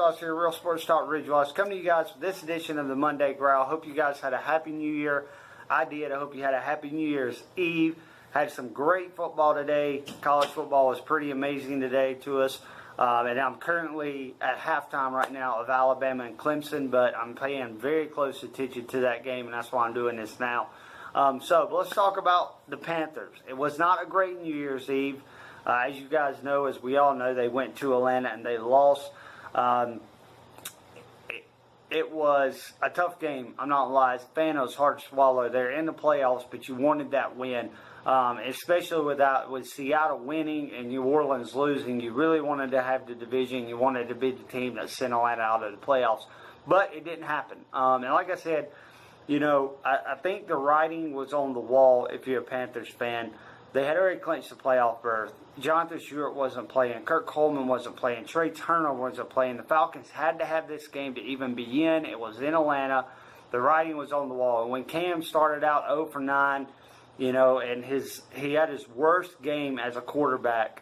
Ridgewash here, Real Sports Talk Ridgewash, coming to you guys for this edition of the Monday Growl. Hope you guys had a happy New Year. I did. I hope you had a happy New Year's Eve. Had some great football today. College football was pretty amazing today to us. And I'm currently at halftime right now of Alabama and Clemson, but I'm paying very close attention to that game, and that's why I'm doing this now. So let's talk about the Panthers. It was not a great New Year's Eve. As you guys know, as we all know, they went to Atlanta and they lost. It was a tough game. I'm not lying. Thanos hard to swallow. They're in the playoffs, but you wanted that win. Especially with Seattle winning and New Orleans losing, you really wanted to have the division. You wanted to be the team that sent Atlanta out of the playoffs. But it didn't happen. And like I said, you know, I think the writing was on the wall if you're a Panthers fan. They had already clinched the playoff berth. Jonathan Stewart wasn't playing. Kirk Coleman wasn't playing. Trey Turner wasn't playing. The Falcons had to have this game to even be in. It was in Atlanta. The writing was on the wall. And when Cam started out 0 for 9, you know, and he had his worst game as a quarterback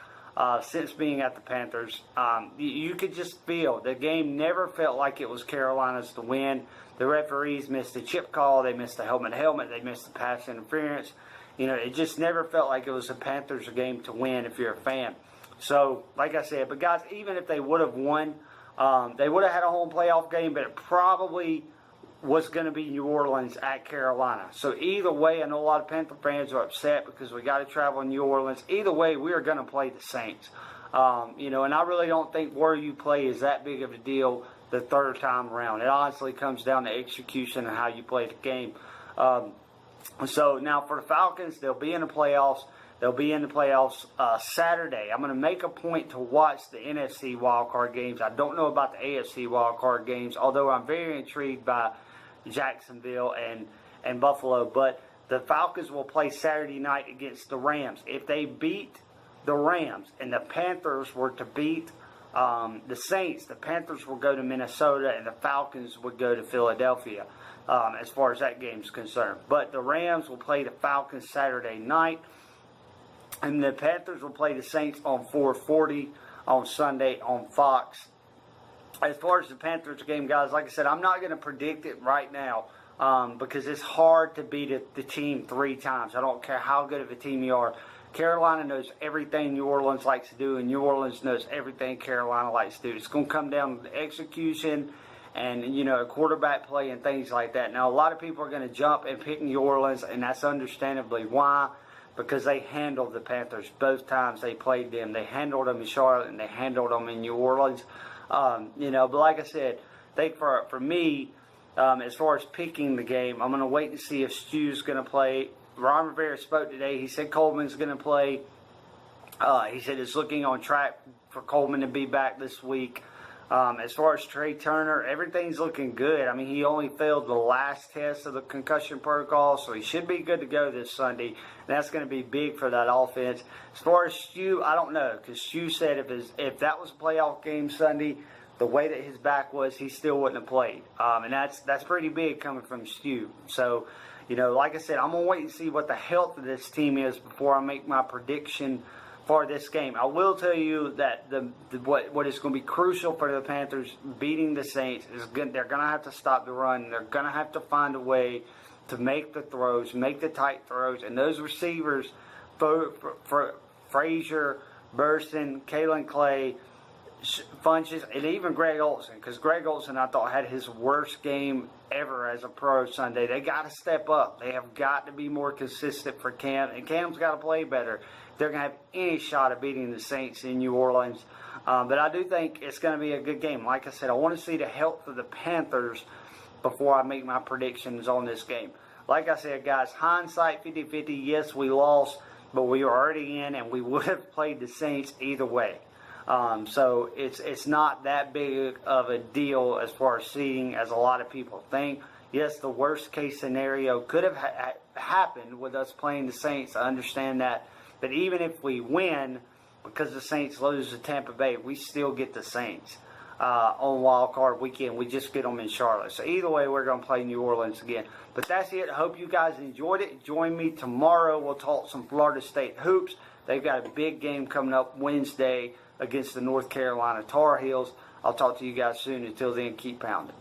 since being at the Panthers. You could just feel the game never felt like it was Carolina's to win. The referees missed the chip call. They missed the helmet. They missed the pass interference. You know, it just never felt like it was a Panthers game to win if you're a fan. So, like I said, but guys, even if they would have won, they would have had a home playoff game, but it probably was going to be New Orleans at Carolina. So either way, I know a lot of Panther fans are upset because we got to travel in New Orleans. Either way, we are going to play the Saints. You know, and I really don't think where you play is that big of a deal the third time around. It honestly comes down to execution and how you play the game. So now for the Falcons, they'll be in the playoffs. They'll be in the playoffs Saturday. I'm going to make a point to watch the NFC wildcard games. I don't know about the AFC wildcard games, although I'm very intrigued by Jacksonville and Buffalo. But the Falcons will play Saturday night against the Rams. If they beat the Rams and the Panthers were to beat the Saints, the Panthers will go to Minnesota and the Falcons would go to Philadelphia. As far as that game is concerned. But the Rams will play the Falcons Saturday night. And the Panthers will play the Saints on 4:40 on Sunday on Fox. As far as the Panthers game, guys, like I said, I'm not going to predict it right now because it's hard to beat the team 3 times. I don't care how good of a team you are. Carolina knows everything New Orleans likes to do, and New Orleans knows everything Carolina likes to do. It's going to come down to execution and, you know, quarterback play and things like that. Now, a lot of people are going to jump and pick New Orleans, and that's understandably why, because they handled the Panthers both times they played them. They handled them in Charlotte, and they handled them in New Orleans. You know, but like I said, I think for me, as far as picking the game, I'm going to wait and see if Stu's going to play. Ron Rivera spoke today. He said Coleman's going to play. He said it's looking on track for Coleman to be back this week. As far as Trey Turner, everything's looking good. I mean, he only failed the last test of the concussion protocol, so he should be good to go this Sunday. And that's going to be big for that offense. As far as Stu, I don't know, because Stu said if that was a playoff game Sunday, the way that his back was, he still wouldn't have played. And that's pretty big coming from Stu. So, you know, like I said, I'm going to wait and see what the health of this team is before I make my prediction for this game. I will tell you that what is going to be crucial for the Panthers beating the Saints is they're going to have to stop the run. They're going to have to find a way to make the throws, make the tight throws, and those receivers, for Frazier, Burson, Kalen Clay, Funches, and even Greg Olsen, because Greg Olsen, I thought, had his worst game ever as a pro Sunday. They got to step up. They have got to be more consistent for Cam, and Cam's got to play better. They're going to have any shot of beating the Saints in New Orleans. But I do think it's going to be a good game. Like I said, I want to see the health of the Panthers before I make my predictions on this game. Like I said, guys, hindsight 50-50, yes, we lost, but we were already in, and we would have played the Saints either way. So it's not that big of a deal as far as seeding as a lot of people think. Yes, the worst case scenario could have happened with us playing the Saints. I understand that. But even if we win, because the Saints lose to Tampa Bay, we still get the Saints on Wild Card Weekend. We just get them in Charlotte. So either way, we're going to play New Orleans again. But that's it. I hope you guys enjoyed it. Join me tomorrow. We'll talk some Florida State hoops. They've got a big game coming up Wednesday against the North Carolina Tar Heels. I'll talk to you guys soon. Until then, keep pounding.